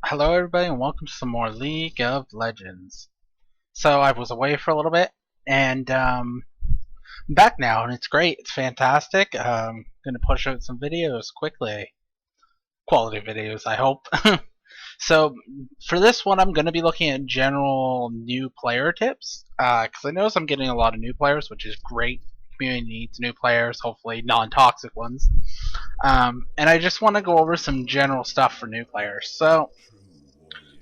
Hello everybody and welcome to some more League of Legends. So I was away for a little bit and I'm back now and it's great, it's fantastic. Gonna push out some videos quickly. Quality videos, I hope. So for this one I'm gonna be looking at general new player tips. Because I notice I'm getting a lot of new players, which is great. The community needs new players, hopefully non-toxic ones. And I just want to go over some general stuff for new players. So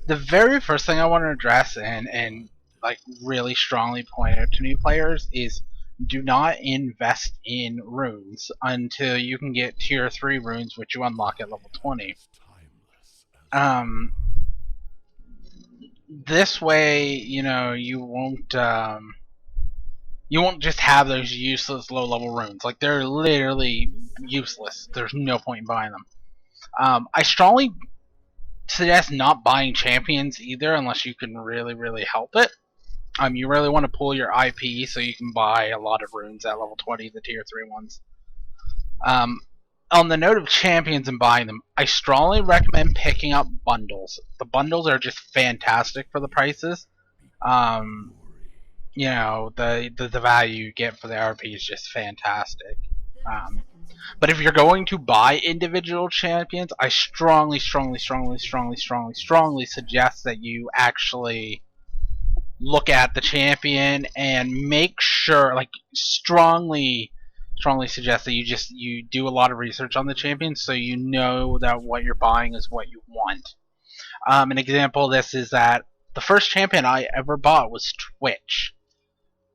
the very first thing I want to address and like really strongly point out to new players is do not invest in runes until you can get tier 3 runes, which you unlock at level 20. Um, this way, you won't just have those useless low level runes. Like they're literally useless. There's no point in buying them. I strongly suggest not buying champions either unless you can really help it. You really want to pull your IP so you can buy a lot of runes at level 20, the tier 3 ones. On the note of champions and buying them, I strongly recommend picking up bundles. The bundles are just fantastic for the prices. The value you get for the RP is just fantastic. But if you're going to buy individual champions, I strongly suggest that you actually look at the champion and make sure, like, strongly suggest that you do a lot of research on the champion so you know that what you're buying is what you want. An example of this is that the first champion I ever bought was Twitch.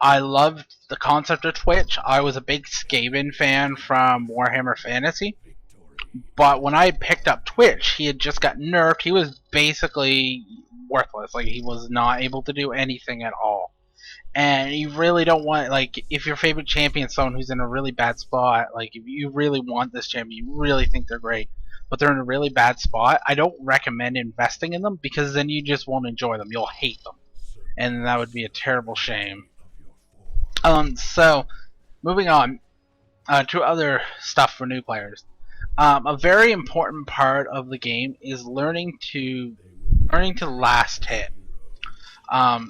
I loved the concept of Twitch. I was a big Skaven fan from Warhammer Fantasy. But when I picked up Twitch, he had just got nerfed. He was basically worthless. Like, he was not able to do anything at all. And you really don't want, like, if your favorite champion is someone who's in a really bad spot, like, if you really want this champion, you really think they're great, but they're in a really bad spot, I don't recommend investing in them because then you just won't enjoy them. You'll hate them. And that would be a terrible shame. So, moving on to other stuff for new players. A very important part of the game is learning to last hit.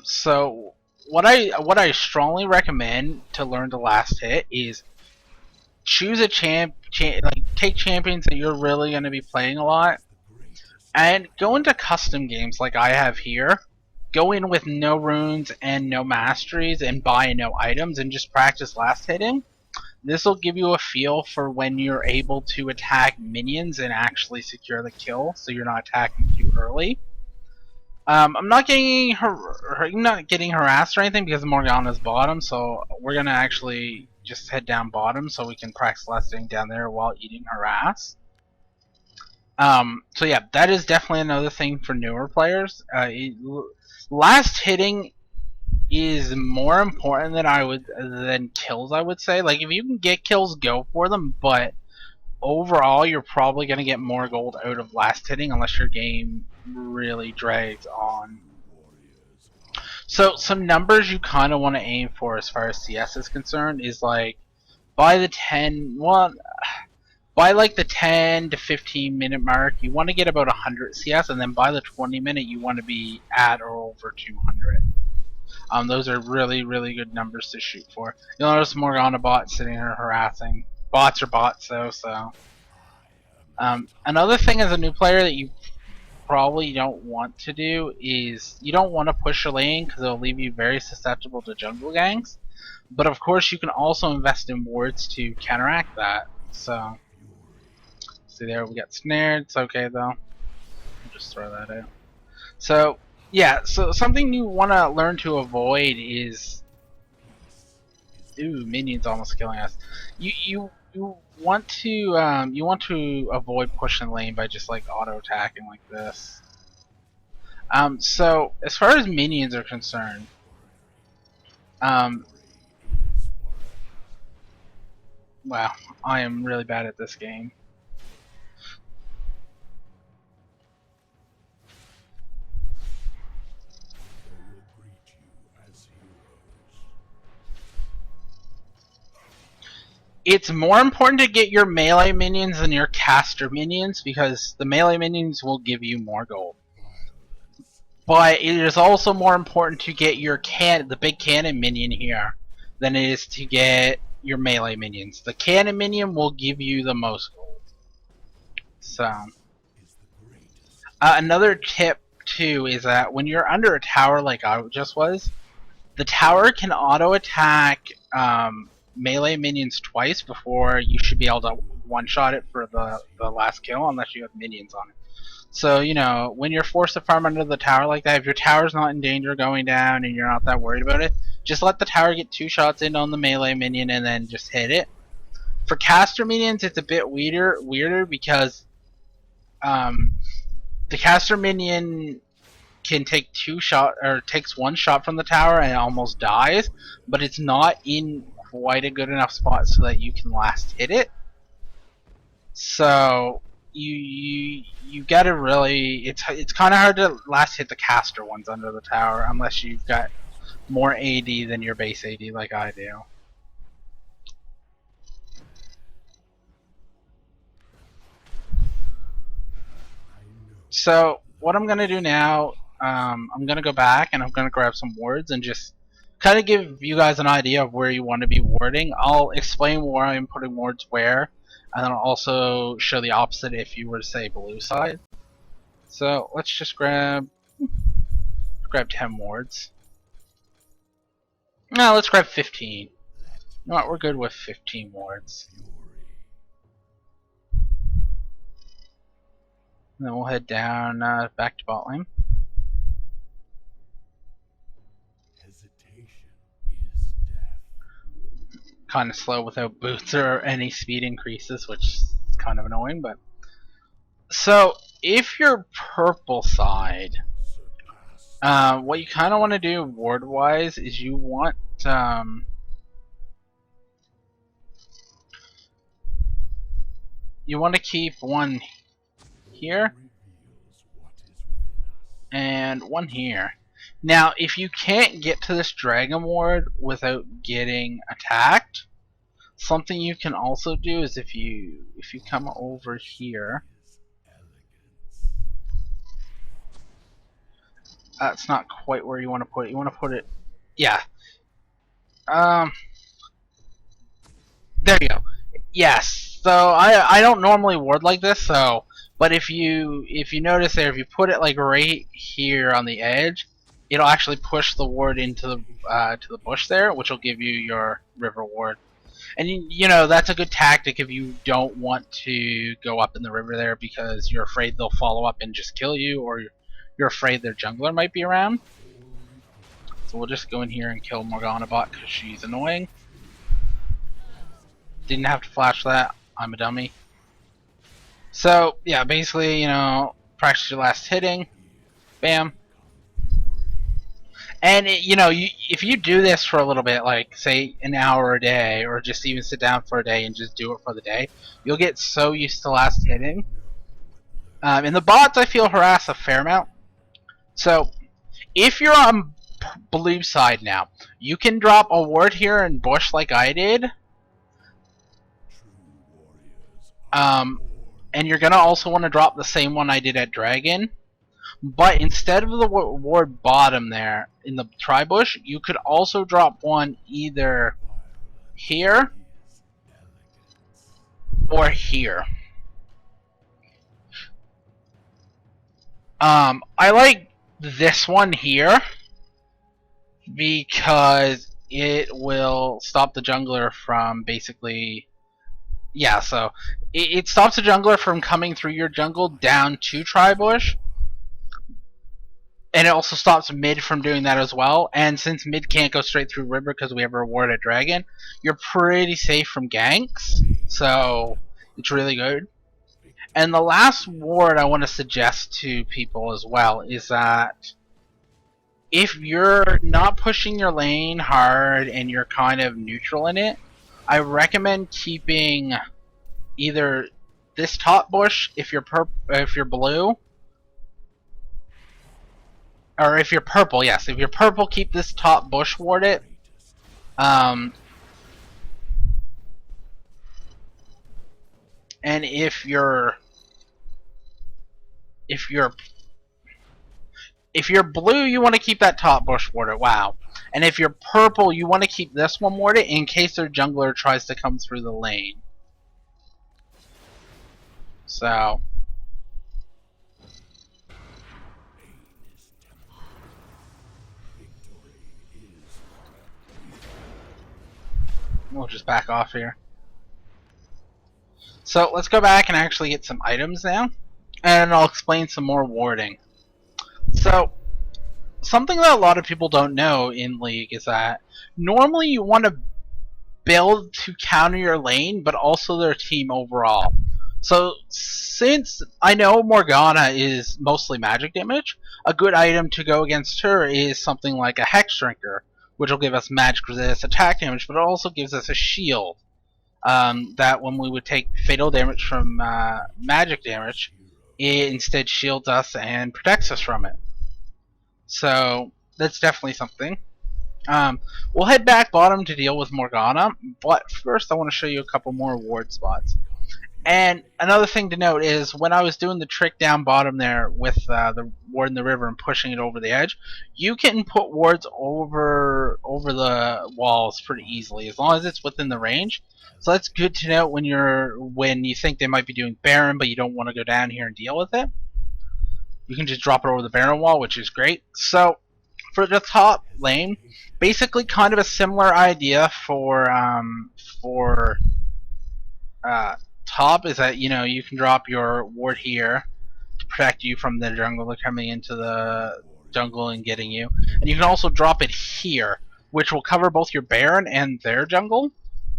So what I strongly recommend to learn to last hit is choose a take champions that you're really going to be playing a lot, and go into custom games like I have here. Go in with no runes and no masteries and buy no items and just practice last hitting. This will give you a feel for when you're able to attack minions and actually secure the kill, so you're not attacking too early. I'm not getting harassed or anything because Morgana's bottom, so we're gonna actually just head down bottom so we can practice last hitting down there while eating harass. So yeah, that is definitely another thing for newer players. Last hitting is more important than kills, I would say. Like, if you can get kills, go for them, but overall you're probably going to get more gold out of last hitting unless your game really drags on. So some numbers you kind of want to aim for as far as CS is concerned is, like, by the 10 to 15 minute mark you want to get about 100 CS, and then by the 20 minute you want to be at or over 200. Those are really good numbers to shoot for. You'll notice Morgana bot sitting here harassing. Bots are bots though, so. Another thing as a new player that you probably don't want to do is you don't want to push a lane because it'll leave you very susceptible to jungle ganks. But of course you can also invest in wards to counteract that. So, see there, we got snared. It's okay though. I'll just throw that out. So yeah, so something you want to learn to avoid is, ooh, minions almost killing us. You want to avoid pushing lane by just like auto attacking like this. So as far as minions are concerned, wow, I am really bad at this game. It's more important to get your melee minions than your caster minions because the melee minions will give you more gold. But it is also more important to get your the big cannon minion here than it is to get your melee minions. The cannon minion will give you the most gold. So, another tip too is that when you're under a tower like I just was, the tower can auto attack melee minions twice before you should be able to one-shot it for the last kill unless you have minions on it. So, you know, when you're forced to farm under the tower like that, if your tower's not in danger of going down and you're not that worried about it, just let the tower get 2 shots in on the melee minion and then just hit it. For caster minions, it's a bit weirder because the caster minion can take 2 shot or takes 1 shot from the tower and almost dies, but it's not in quite a good enough spot so that you can last hit it. So you gotta really it's kind of hard to last hit the caster ones under the tower unless you've got more AD than your base AD like I do. So what I'm gonna do now, I'm gonna go back and I'm gonna grab some wards and just kind of give you guys an idea of where you want to be warding. I'll explain where I'm putting wards where, and then I'll also show the opposite if you were to say blue side. So let's just grab 10 wards. No, let's grab 15. You know what, we're good with 15 wards. And then we'll head down back to bot lane. Kind of slow without boots or any speed increases, which is kind of annoying. But so if you're purple side, what you kind of want to do ward wise is you want to keep one here and one here. Now, if you can't get to this dragon ward without getting attacked, something you can also do is if you come over here, that's not quite where you want to put it. You want to put it, yeah. There you go. Yes. So I don't normally ward like this, so but if you notice there, if you put it like right here on the edge, it'll actually push the ward into the to the bush there, which will give you your river ward. And you know that's a good tactic if you don't want to go up in the river there because you're afraid they'll follow up and just kill you, or you're afraid their jungler might be around. So we'll just go in here and kill Morgana bot because she's annoying. Didn't have to flash that. I'm a dummy. So yeah, basically, you know, practice your last hitting. Bam. And you know, if you do this for a little bit, like say an hour a day, or just even sit down for a day and just do it for the day, you'll get so used to last hitting. And the bots, I feel, harass a fair amount. So if you're on blue side now, you can drop a ward here and bush like I did. And you're gonna also want to drop the same one I did at dragon. But instead of the ward bottom there in the tri-bush, you could also drop one either here or here. I like this one here because it will stop the jungler from basically, yeah, so it stops the jungler from coming through your jungle down to tri-bush. And it also stops mid from doing that as well. And since mid can't go straight through river because we have a reward at dragon, you're pretty safe from ganks. So it's really good. And the last ward I want to suggest to people as well is that if you're not pushing your lane hard and you're kind of neutral in it, I recommend keeping either this top bush if you're blue. Or if you're purple, yes. If you're purple, keep this top bush warded. And if you're If you're blue, you want to keep that top bush warded. Wow. And if you're purple, you want to keep this one warded in case their jungler tries to come through the lane. So we'll just back off here. So let's go back and actually get some items now, and I'll explain some more warding. So something that a lot of people don't know in League is that normally you want to build to counter your lane, but also their team overall. So since I know Morgana is mostly magic damage, a good item to go against her is something like a Hex Drinker, which will give us magic resist attack damage, but it also gives us a shield. That when we would take fatal damage from magic damage, it instead shields us and protects us from it. So that's definitely something. We'll head back bottom to deal with Morgana, but first I want to show you a couple more ward spots. And another thing to note is when I was doing the trick down bottom there with the ward in the river and pushing it over the edge, you can put wards over the walls pretty easily as long as it's within the range. So that's good to note when you think they might be doing Baron, but you don't want to go down here and deal with it. You can just drop it over the Baron wall, which is great. So for the top lane, basically kind of a similar idea for top is that you can drop your ward here to protect you from the jungler coming into the jungle and getting you, and you can also drop it here, which will cover both your Baron and their jungle.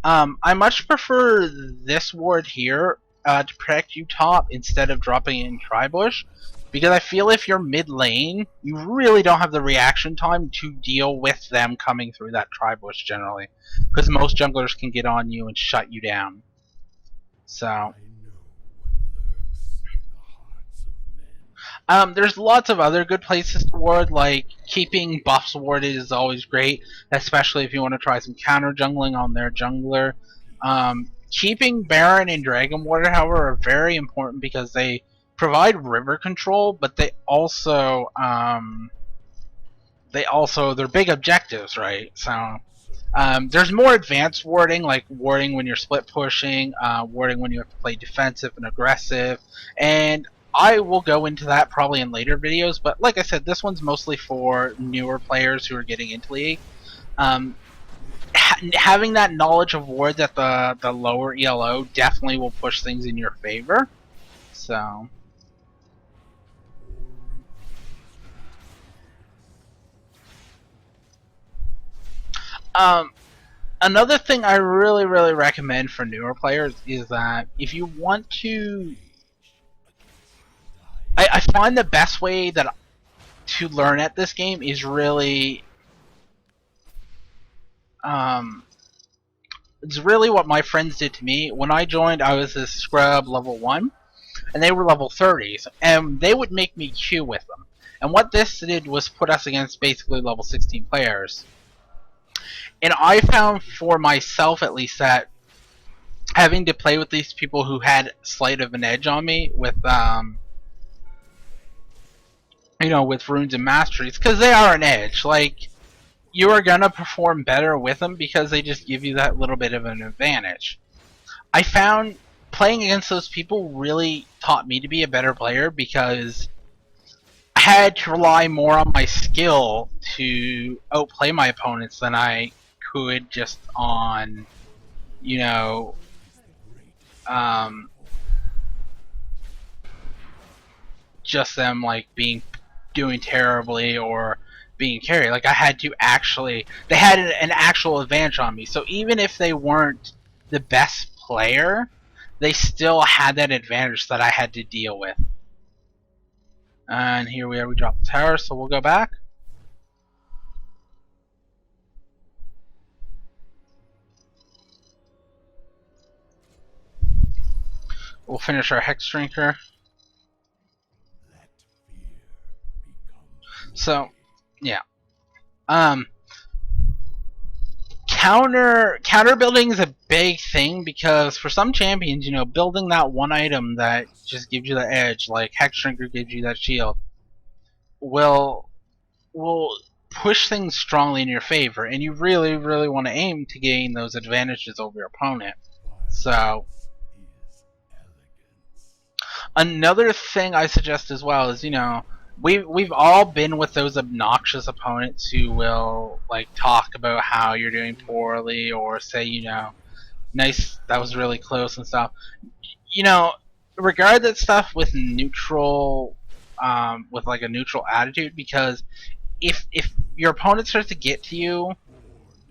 I much prefer this ward here to protect you top instead of dropping it in Tribush, because I feel if you're mid lane, you really don't have the reaction time to deal with them coming through that Tribush generally, because most junglers can get on you and shut you down. So there's lots of other good places to ward, like keeping buffs warded is always great, especially if you want to try some counter jungling on their jungler. Keeping Baron and Dragon warded, however, are very important because they provide river control, but they're big objectives, right? So there's more advanced warding, like warding when you're split pushing, warding when you have to play defensive and aggressive, and I will go into that probably in later videos, but like I said, this one's mostly for newer players who are getting into League. Having that knowledge of wards at the lower ELO definitely will push things in your favor. So another thing I really recommend for newer players is that if you want to, I find the best way to learn at this game is really it's really what my friends did to me. When I joined, I was a scrub level 1, and they were level 30s, and they would make me queue with them. And what this did was put us against basically level 16 players. And I found for myself, at least, that having to play with these people who had slight of an edge on me with with runes and masteries, because they are an edge. Like, you are gonna perform better with them because they just give you that little bit of an advantage. I found playing against those people really taught me to be a better player because I had to rely more on my skill to outplay my opponents than I could just on, just them like doing terribly or being carried. Like, I had to they had an actual advantage on me. So even if they weren't the best player, they still had that advantage that I had to deal with. And here we are, we dropped the tower, so we'll go back. We'll finish our Hex Drinker. So, yeah. Counter building is a big thing because for some champions, building that one item that just gives you the edge, like Hex Drinker gives you that shield, will push things strongly in your favor, and you really, really want to aim to gain those advantages over your opponent. So, another thing I suggest as well is, we've all been with those obnoxious opponents who will like talk about how you're doing poorly, or say, nice, that was really close and stuff. Regard that stuff with neutral, with like a neutral attitude, because if your opponent starts to get to you,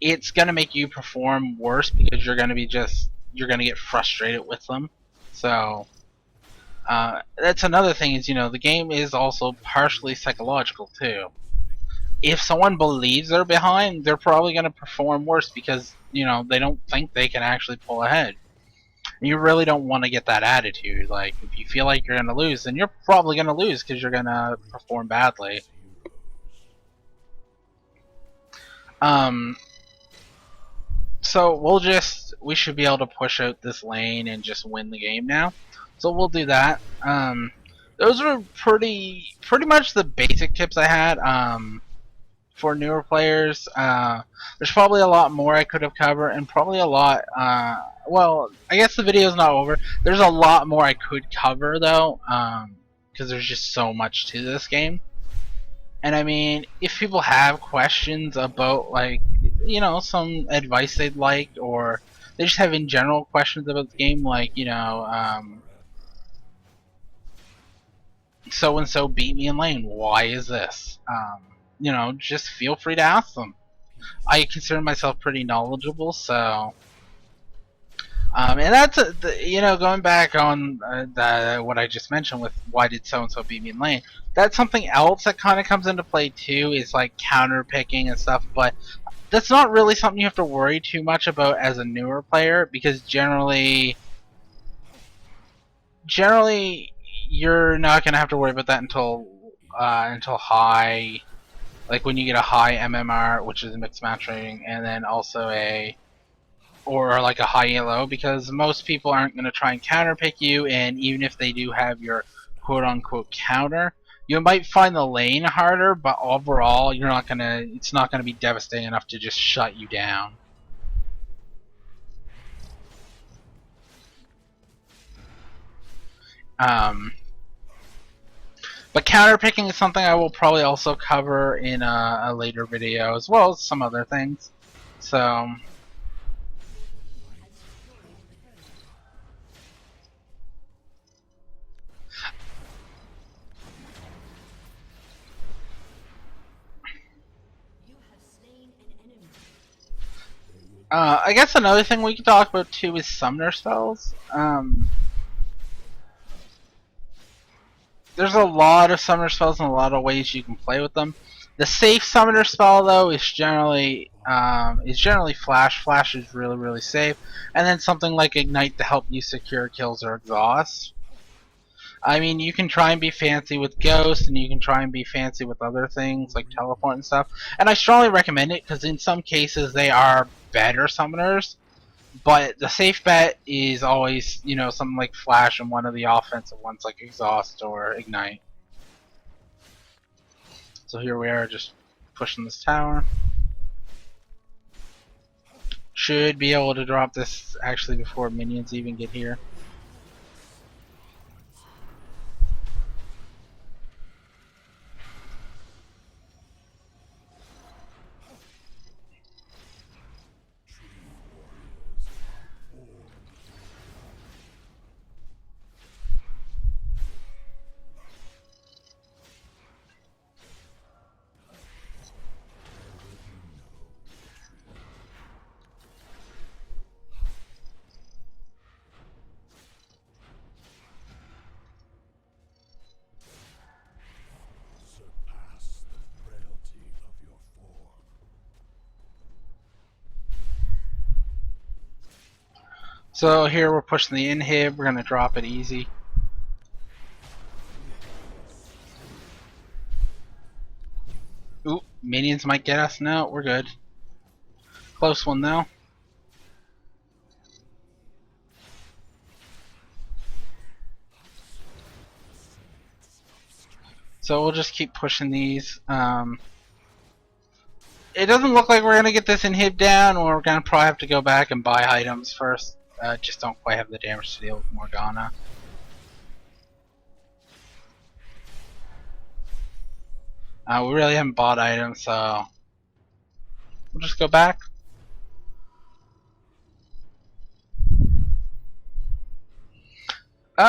it's gonna make you perform worse, because you're gonna get frustrated with them. So that's another thing is, the game is also partially psychological too. If someone believes they're behind, they're probably gonna perform worse, because they don't think they can actually pull ahead. And you really don't want to get that attitude. Like, if you feel like you're gonna lose, then you're probably gonna lose because you're gonna perform badly. So we should be able to push out this lane and just win the game now. So we'll do that. Those are pretty much the basic tips I had. For newer players, there's probably a lot more I could have covered, and probably a lot. Well, I guess the video's not over. There's a lot more I could cover though, because there's just so much to this game. And I mean, if people have questions about, like, some advice they'd like, or they just have in general questions about the game, like, so and so beat me in lane, why is this? Just feel free to ask them. I consider myself pretty knowledgeable, so. And that's going back on what I just mentioned with why did so and so beat me in lane. That's something else that kind of comes into play too. Is like counter picking and stuff, but that's not really something you have to worry too much about as a newer player, because generally you're not gonna have to worry about that until high, like when you get a high MMR, which is a mixed match rating, and then also or like a high elo, because most people aren't going to try and counter pick you, and even if they do have your quote unquote counter, you might find the lane harder, but overall it's not gonna be devastating enough to just shut you down. But counter picking is something I will probably also cover in a later video, as well as some other things. So I guess another thing we can talk about too is summoner spells. There's a lot of summoner spells and a lot of ways you can play with them. The safe summoner spell though is generally flash. Flash is really, really safe, and then something like ignite to help you secure kills or exhaust. I mean, you can try and be fancy with Ghost, and you can try and be fancy with other things like teleport and stuff. And I strongly recommend it, because in some cases they are better summoners. But the safe bet is always, something like Flash, and one of the offensive ones like Exhaust or Ignite. So here we are, just pushing this tower. Should be able to drop this actually before minions even get here. So here we're pushing the inhib, we're gonna drop it easy. Ooh, minions might get us. No, we're good. Close one though. So we'll just keep pushing these. It doesn't look like we're gonna get this inhib down, or we're gonna probably have to go back and buy items first. Just don't quite have the damage to deal with Morgana. We really haven't bought items, so we'll just go back.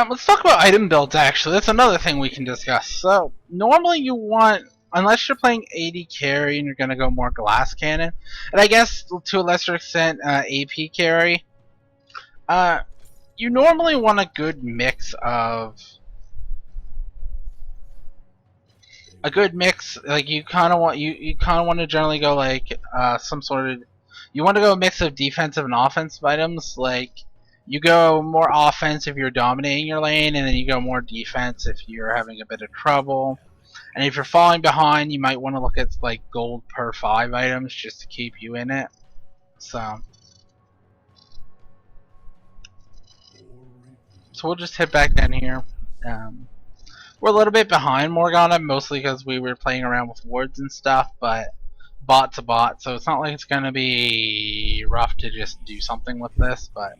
Let's talk about item builds, actually. That's another thing we can discuss. So, normally you want, unless you're playing AD carry and you're going to go more glass cannon, and I guess to a lesser extent AP carry, you normally want a good mix of... like you kind of want you kind of want to generally go like some sort of, you want to go a mix of defensive and offensive items. Like you go more offense if you're dominating your lane, and then you go more defense if you're having a bit of trouble. And if you're falling behind, you might want to look at like gold per 5 items just to keep you in it. So we'll just head back down here. We're a little bit behind Morgana, mostly because we were playing around with wards and stuff, but bot to bot, so it's not like it's going to be rough to just do something with this, but,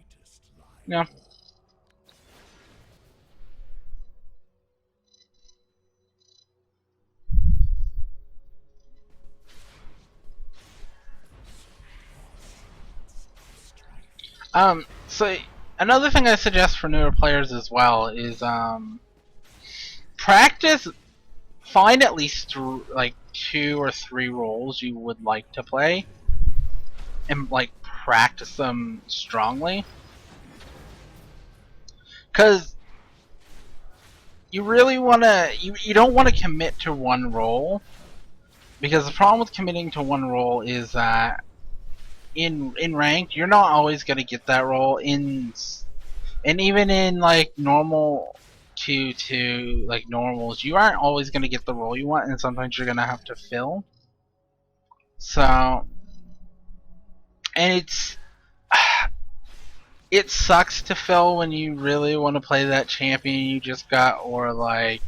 you know. So another thing I suggest for newer players as well is, practice, find at least like 2 or 3 roles you would like to play, and like practice them strongly, because you really want to, you don't want to commit to one role, because the problem with committing to one role is that in ranked you're not always going to get that role, and even in like normal to like normals, you aren't always going to get the role you want, and sometimes you're going to have to fill. So, and it sucks to fill when you really want to play that champion you just got, or like,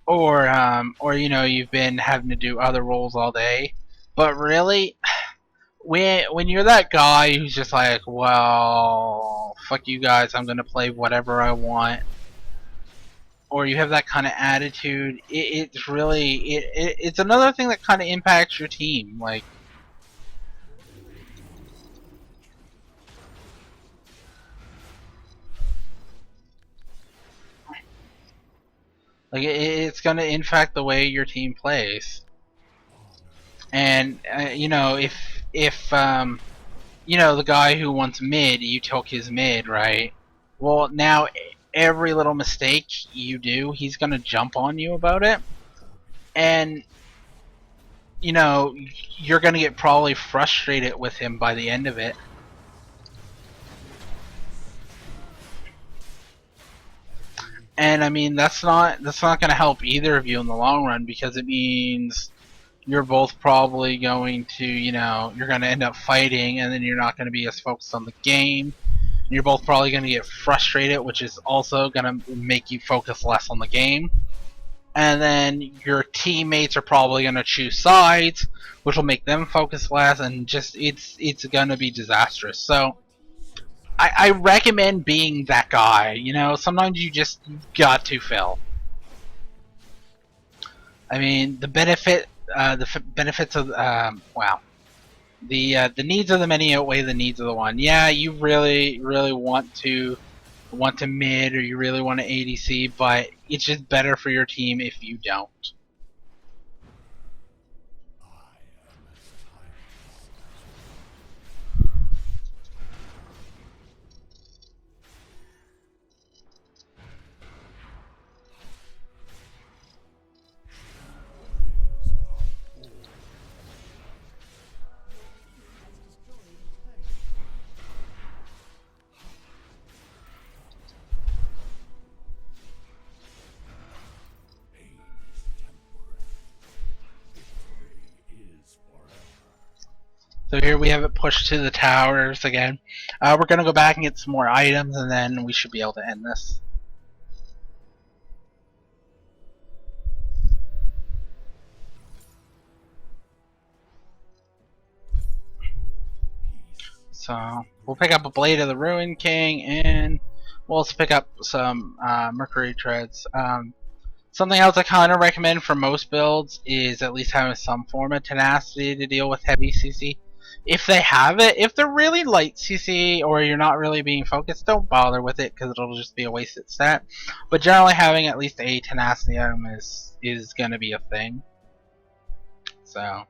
or you know, you've been having to do other roles all day. But really, when you're that guy who's just like, well, fuck you guys, I'm gonna play whatever I want, or you have that kind of attitude, it's really it's another thing that kind of impacts your team. Like it's gonna impact the way your team plays. And you know, if you know, the guy who wants mid, you took his mid, right? Well, now every little mistake you do, he's gonna jump on you about it, and you know, you're gonna get probably frustrated with him by the end of it. And I mean, that's not gonna help either of you in the long run, because it means you're both probably going to, you know, you're going to end up fighting, and then you're not going to be as focused on the game. You're both probably going to get frustrated, which is also going to make you focus less on the game. And then your teammates are probably going to choose sides, which will make them focus less, and just it's going to be disastrous. So I recommend being that guy. You know, sometimes you've got to fail. I mean, the benefits of wow, the needs of the many outweigh the needs of the one. Yeah, you really want to mid, or you really want to ADC, but it's just better for your team if you don't. So here we have it pushed to the towers again. We're going to go back and get some more items, and then we should be able to end this. So we'll pick up a Blade of the Ruin King, and we'll also pick up some Mercury Treads. Something else I kind of recommend for most builds is at least having some form of tenacity to deal with heavy CC. If they have it, if they're really light CC or you're not really being focused, don't bother with it because it'll just be a wasted stat. But generally having at least a tenacity item is going to be a thing. So.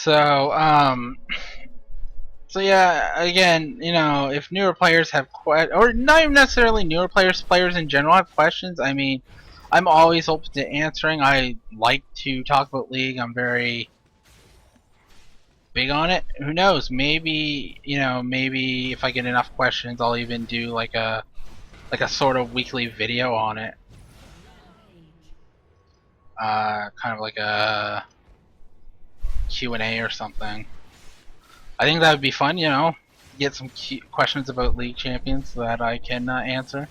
So yeah, again, you know, if newer players have or not even necessarily newer players, players in general have questions, I mean, I'm always open to answering. I like to talk about League. I'm very big on it. Who knows? Maybe, you know, maybe if I get enough questions, I'll even do like a sort of weekly video on it. Kind of like a Q&A or something. I think that would be fun, you know, get some questions about League Champions that I can answer.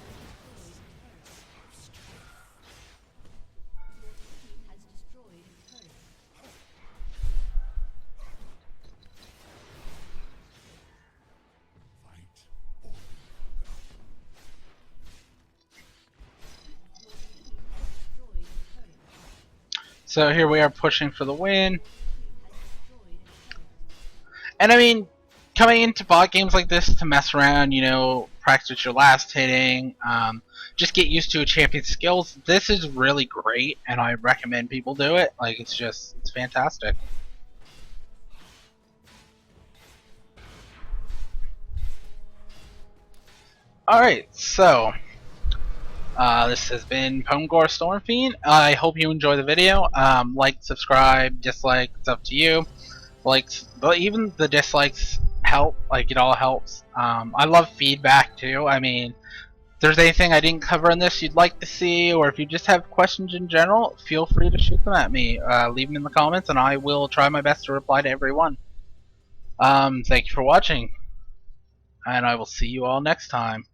So here we are pushing for the win. And I mean, coming into bot games like this to mess around, you know, practice your last hitting, just get used to a champion's skills. This is really great, and I recommend people do it. Like, it's fantastic. Alright, so this has been PwngoreStormfiend. I hope you enjoy the video. Like, subscribe, dislike, it's up to you. Likes, but even the dislikes help. Like, it all helps. I love feedback too. I mean, if there's anything I didn't cover in this you'd like to see, or if you just have questions in general, feel free to shoot them at me. Leave them in the comments, and I will try my best to reply to everyone. Thank you for watching, and I will see you all next time.